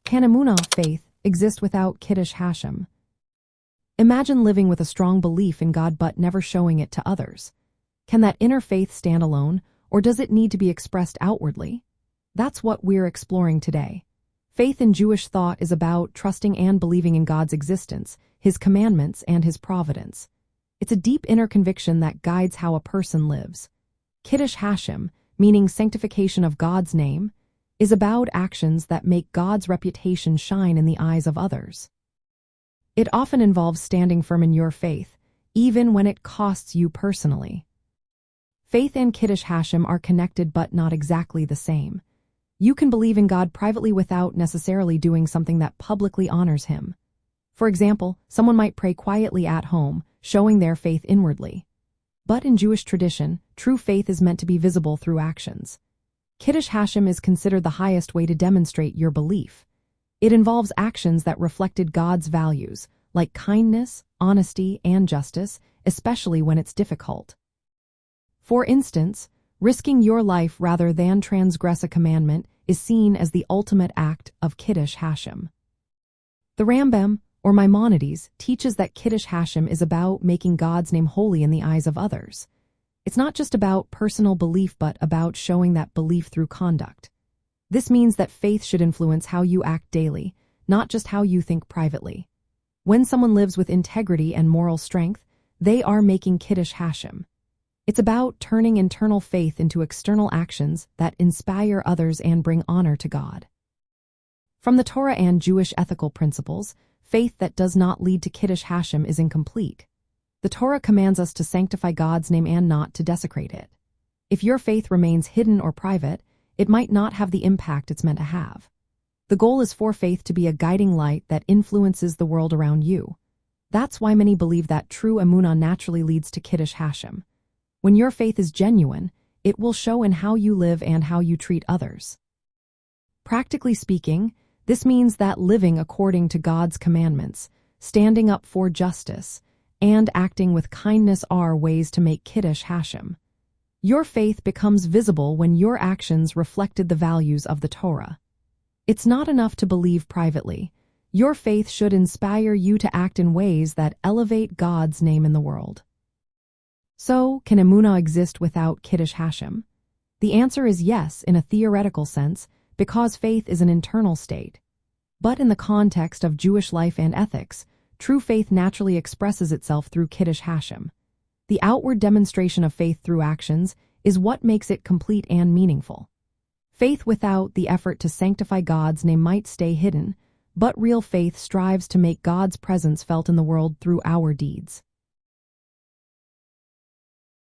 Can Emunah, faith, exist without Kiddush Hashem? Imagine living with a strong belief in God but never showing it to others. Can that inner faith stand alone, or does it need to be expressed outwardly? That's what we're exploring today. Faith in Jewish thought is about trusting and believing in God's existence, His commandments, and His providence. It's a deep inner conviction that guides how a person lives. Kiddush Hashem, meaning sanctification of God's name, is about actions that make God's reputation shine in the eyes of others. It often involves standing firm in your faith, even when it costs you personally. Faith and Kiddush Hashem are connected but not exactly the same. You can believe in God privately without necessarily doing something that publicly honors Him. For example, someone might pray quietly at home, showing their faith inwardly. But in Jewish tradition, true faith is meant to be visible through actions. Kiddush Hashem is considered the highest way to demonstrate your belief. It involves actions that reflected God's values, like kindness, honesty, and justice, especially when it's difficult. For instance, risking your life rather than transgress a commandment is seen as the ultimate act of Kiddush Hashem. The Rambam, or Maimonides, teaches that Kiddush Hashem is about making God's name holy in the eyes of others. It's not just about personal belief but about showing that belief through conduct. This means that faith should influence how you act daily, not just how you think privately. When someone lives with integrity and moral strength, they are making Kiddush Hashem. It's about turning internal faith into external actions that inspire others and bring honor to God. From the Torah and Jewish ethical principles, faith that does not lead to Kiddush Hashem is incomplete. The Torah commands us to sanctify God's name and not to desecrate it. If your faith remains hidden or private, it might not have the impact it's meant to have. The goal is for faith to be a guiding light that influences the world around you. That's why many believe that true Emunah naturally leads to Kiddush Hashem. When your faith is genuine, it will show in how you live and how you treat others. Practically speaking, this means that living according to God's commandments, standing up for justice, and acting with kindness are ways to make Kiddush Hashem. Your faith becomes visible when your actions reflected the values of the Torah. It's not enough to believe privately. Your faith should inspire you to act in ways that elevate God's name in the world. So, can Emunah exist without Kiddush Hashem? The answer is yes in a theoretical sense, because faith is an internal state. But in the context of Jewish life and ethics, true faith naturally expresses itself through Kiddush Hashem. The outward demonstration of faith through actions is what makes it complete and meaningful. Faith without the effort to sanctify God's name might stay hidden, but real faith strives to make God's presence felt in the world through our deeds.